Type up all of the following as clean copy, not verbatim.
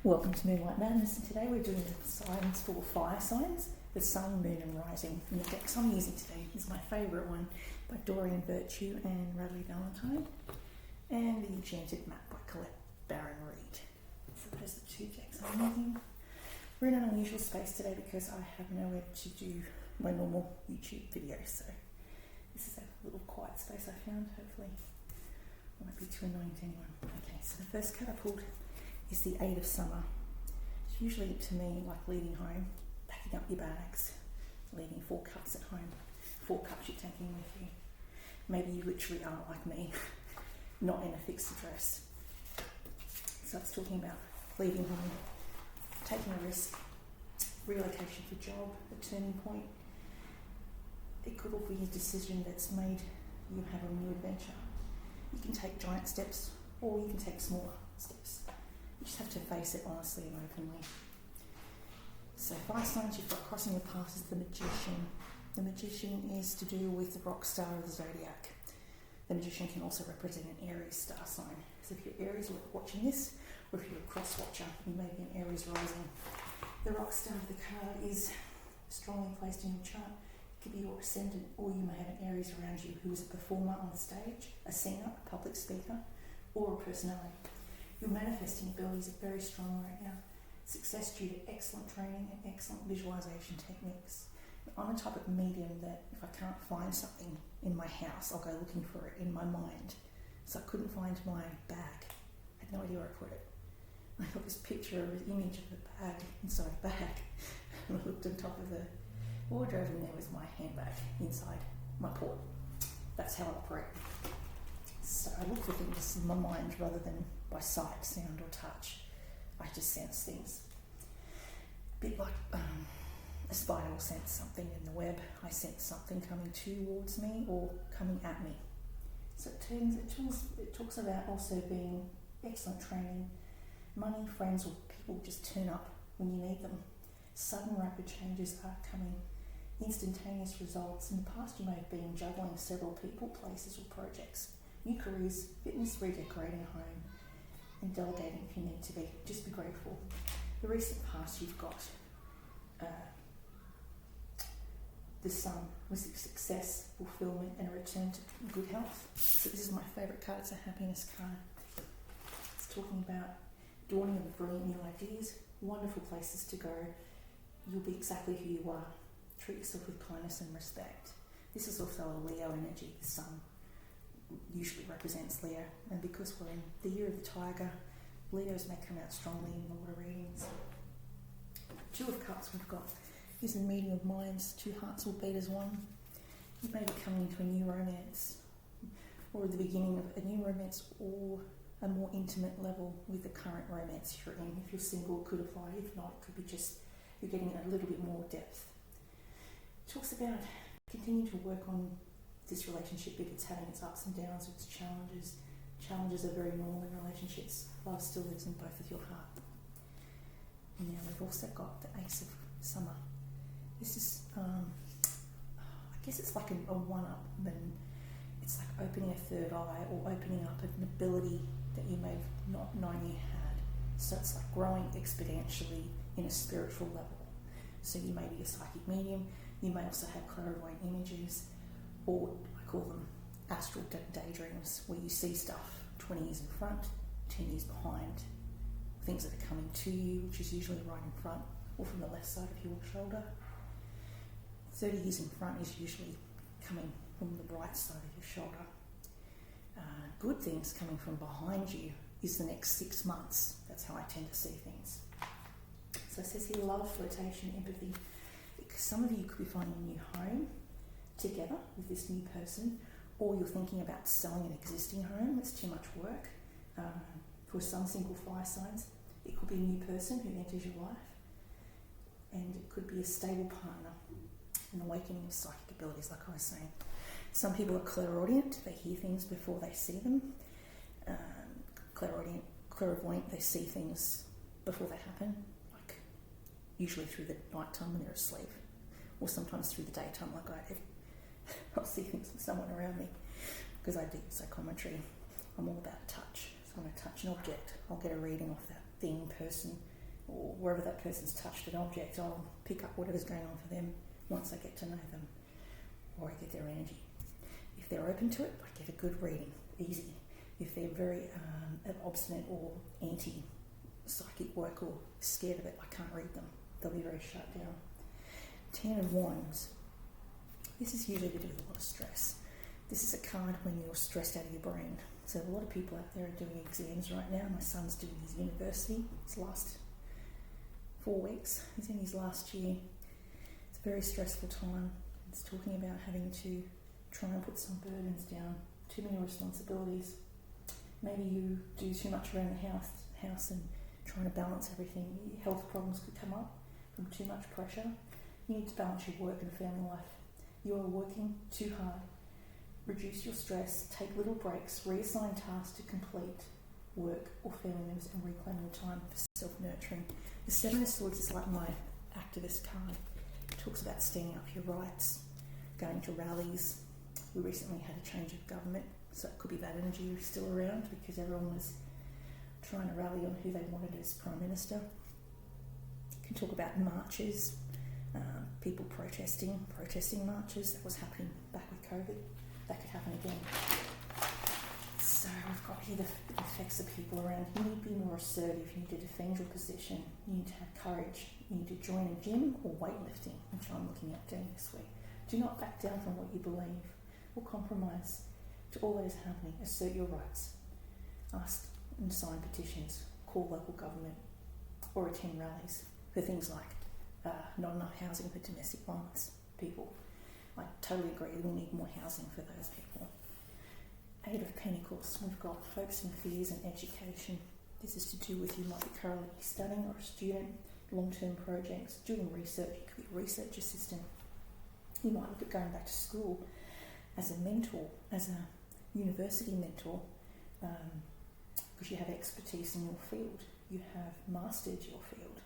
Welcome to Moonlight Madness, and today we're doing the signs for fire signs, the sun, moon and rising. And the decks I'm using today is my favourite one by Doreen and Radleigh Valentine, and the Enchanted map by Colette Baron-Reid. So those are the two decks I'm using. We're in an unusual space today because I have nowhere to do my normal YouTube video, so this is a little quiet space I found. Hopefully it won't be too annoying to anyone. Okay, so the first card I pulled is the Eight of Summer. It's usually, to me, like leaving home, packing up your bags, leaving 4 cups at home, 4 cups you're taking with you. Maybe you literally are like me, not in a fixed address. So it's talking about leaving home, taking a risk, relocation for job, a turning point. It could all be a decision that's made you have a new adventure. You can take giant steps or you can take smaller steps. You just have to face it honestly and openly. So fire signs you've got crossing your path is the Magician. The Magician is to do with the rock star of the zodiac. The Magician can also represent an Aries star sign. So if you're Aries watching this, or if you're a cross watcher, you may be an Aries rising. The rock star of the card is strongly placed in your chart. It could be your ascendant, or you may have an Aries around you who is a performer on the stage, a singer, a public speaker, or a personality. Your manifesting abilities are very strong right now. Success due to excellent training and excellent visualization techniques. I'm the type of medium that if I can't find something in my house, I'll go looking for it in my mind. So I couldn't find my bag. I had no idea where I put it. I got this picture of an image of the bag inside a bag. And I looked on top of the wardrobe and there was my handbag inside my port. That's how I operate. So I look for things in my mind rather than by sight, sound or touch. I just sense things. A bit like a spider will sense something in the web. I sense something coming towards me or coming at me. So it talks about also being excellent training. Money, friends or people just turn up when you need them. Sudden rapid changes are coming. Instantaneous results. In the past you may have been juggling several people, places or projects. New careers, fitness, redecorating a home, and delegating if you need to be. Just be grateful. The recent past you've got the Sun with success, fulfillment and a return to good health. So this is my favourite card, it's a happiness card. It's talking about dawning of brilliant new ideas, wonderful places to go. You'll be exactly who you are. Treat yourself with kindness and respect. This is also a Leo energy. The Sun usually represents Leo, and because we're in the year of the tiger, Leos may come out strongly in the water readings. 2 of Cups we've got is a meeting of minds. 2 hearts will beat as one. You may be coming into a new romance, or the beginning of a new romance, or a more intimate level with the current romance you're in. If you're single, it could apply. If not, it could be just you're getting a little bit more depth. It talks about continuing to work on this relationship if it's having its ups and downs, its challenges. Challenges are very normal in relationships. Love still lives in both of your heart. And now we've also got the Ace of Summer. This is, I guess it's like a one-up, but it's like opening a third eye or opening up an ability that you may have not known you had. So it's like growing exponentially in a spiritual level. So you may be a psychic medium. You may also have clairvoyant images, or I call them astral daydreams, where you see stuff 20 years in front, 10 years behind, things that are coming to you, which is usually right in front or from the left side of your shoulder. 30 years in front is usually coming from the right side of your shoulder. Good things coming from behind you is the next 6 months. That's how I tend to see things. So it says here, love, flirtation, empathy. Because some of you could be finding a new home together with this new person, or you're thinking about selling an existing home. It's too much work. For some single fire signs, it could be a new person who enters your life, and it could be a stable partner, an awakening of psychic abilities, like I was saying. Some people are clairaudient, they hear things before they see them. Clairvoyant, they see things before they happen, like usually through the night time when they're asleep, or sometimes through the daytime like I do. I'll see things with someone around me because I do psychometry. I'm all about touch. So when I touch an object, I'll get a reading off that thing, person, or wherever that person's touched an object, I'll pick up whatever's going on for them once I get to know them, or I get their energy. If they're open to it, I get a good reading, easy. If they're very obstinate or anti-psychic work or scared of it, I can't read them. They'll be very shut down. 10 of Wands. This is usually to do with a lot of stress. This is a card when you're stressed out of your brain. So a lot of people out there are doing exams right now. My son's doing his university. It's last 4 weeks. He's in his last year. It's a very stressful time. It's talking about having to try and put some burdens down, too many responsibilities. Maybe you do too much around the house and trying to balance everything. Health problems could come up from too much pressure. You need to balance your work and family life. You are working too hard. Reduce your stress, take little breaks, reassign tasks to complete work or family members, and reclaim your time for self-nurturing. The 7 of Swords is like my activist card. It talks about standing up for your rights, going to rallies. We recently had a change of government, so it could be that energy still around because everyone was trying to rally on who they wanted as Prime Minister. You can talk about marches, people protesting marches. That was happening back with COVID. That could happen again. So we've got here the effects of people around. You need to be more assertive. You need to defend your position. You need to have courage. You need to join a gym or weightlifting, which I'm looking at doing this week. Do not back down from what you believe or compromise to all that is happening. Assert your rights. Ask and sign petitions. Call local government or attend rallies for things like not enough housing for domestic violence people. I totally agree, we need more housing for those people. 8 of Pentacles, we've got hopes and fears and education. This is to do with you might be currently studying or a student, long-term projects, doing research. You could be a research assistant. You might look at going back to school as a mentor, as a university mentor, because you have expertise in your field. You have mastered your field.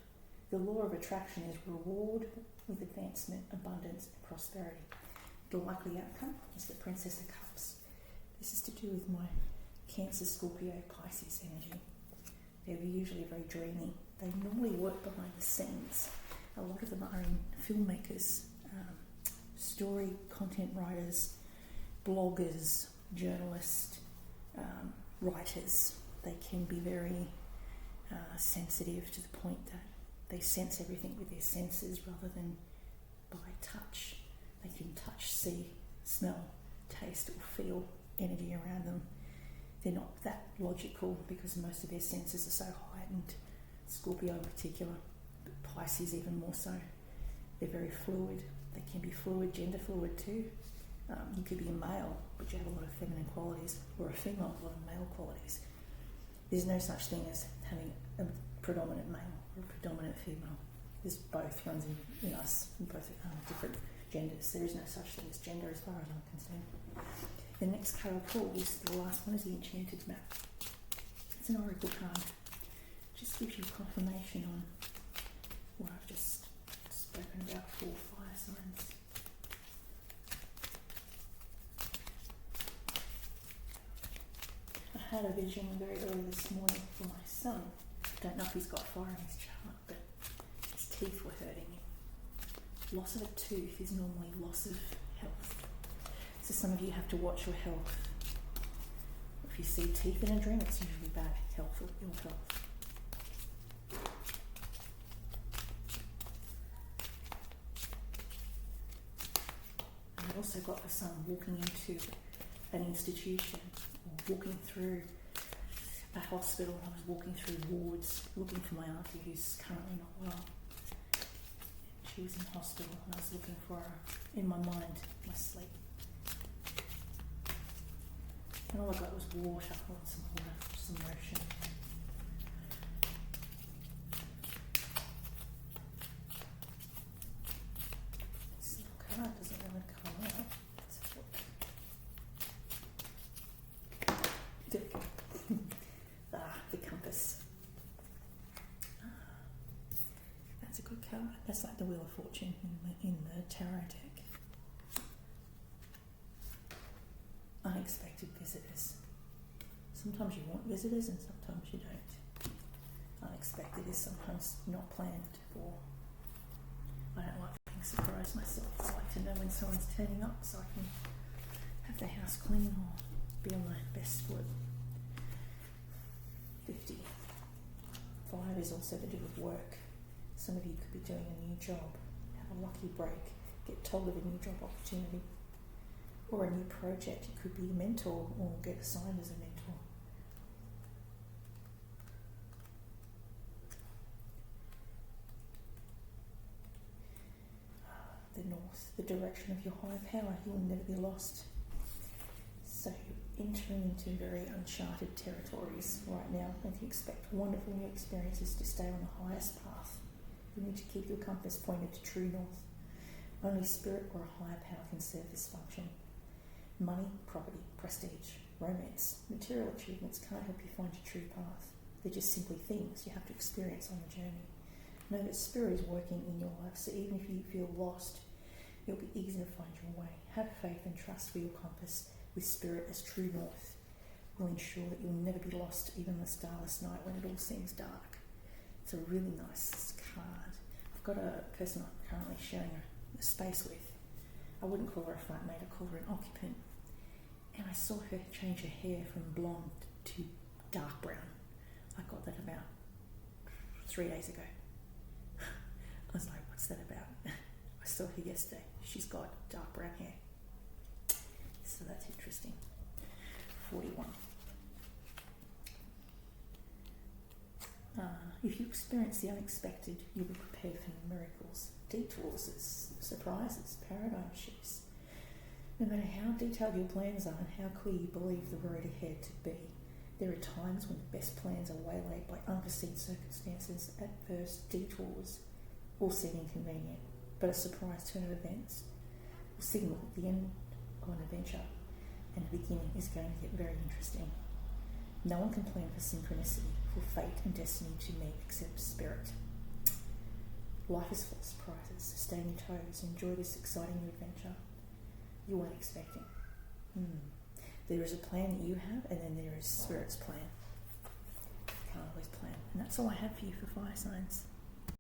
The law of attraction is reward with advancement, abundance, and prosperity. The likely outcome is the Princess of Cups. This is to do with my Cancer, Scorpio, Pisces energy. They're usually very dreamy. They normally work behind the scenes. A lot of them are in filmmakers, story content writers, bloggers, journalists, writers. They can be very sensitive to the point that they sense everything with their senses rather than by touch. They can touch, see, smell, taste or feel energy around them. They're not that logical because most of their senses are so heightened. Scorpio in particular, but Pisces even more so. They're very fluid. They can be fluid, gender fluid too. You could be a male, but you have a lot of feminine qualities, or a female, a lot of male qualities. There's no such thing as having a predominant male or a predominant female. There's both runs in us, in both different genders. There is no such thing as gender as far as I'm concerned. The next card I'll pull is the last one, is the Enchanted map. It's an oracle card. It just gives you confirmation on what I've just spoken about for fire signs. I had a vision very early this morning for my son. I don't know if he's got fire in his chart, but his teeth were hurting him. Loss of a tooth is normally loss of health. So some of you have to watch your health. If you see teeth in a dream, it's usually bad health or ill health. And I also got the son walking into an institution, or walking through a hospital. I was walking through wards, looking for my auntie who's currently not well. She was in hospital and I was looking for her in my mind, my sleep. And all I got was water. I want some water, some lotion. This little card doesn't really come out. Let's have a look. There we go. The compass. That's a good card. That's like the Wheel of Fortune in the tarot deck. Unexpected visitors. Sometimes you want visitors and sometimes you don't. unexpected is sometimes not planned for. I don't like being surprised myself. I like to know when someone's turning up so I can have the house clean or be on my best foot. 50. 5 is also to do with work. Some of you could be doing a new job, have a lucky break, get told of a new job opportunity, or a new project. You could be a mentor or get assigned as a mentor. The north, the direction of your higher power. You will never be lost. So you're entering into very uncharted territories right now, and you expect wonderful new experiences to stay on the highest path. You need to keep your compass pointed to true north. Only spirit or a higher power can serve this function. Money, property, prestige, romance, material achievements can't help you find your true path. They're just simply things you have to experience on the journey. Know that spirit is working in your life, so even if you feel lost, it'll be easy to find your way. Have faith and trust for your compass with spirit as true north. Will ensure that you'll never be lost even on the starless night when it all seems dark. It's a really nice card. I've got a person I'm currently sharing a space with. I wouldn't call her a flatmate, I'd call her an occupant. And I saw her change her hair from blonde to dark brown. I got that about 3 days ago. I was like, what's that about? I saw her yesterday. She's got dark brown hair. So that's interesting. 41. If you experience the unexpected, you'll be prepared for miracles, detours, surprises, paradigm shifts. No matter how detailed your plans are and how clear you believe the road ahead to be, there are times when the best plans are waylaid by unforeseen circumstances, adverse detours, all seem inconvenient, but a surprise turn of events will signal the end of an adventure, and the beginning is going to get very interesting. No one can plan for synchronicity, for fate and destiny to meet except spirit. Life is full of surprises. Stay on your toes. Enjoy this exciting new adventure you weren't expecting. There is a plan that you have, and then there is spirit's plan. You can't always plan. And that's all I have for you for fire signs.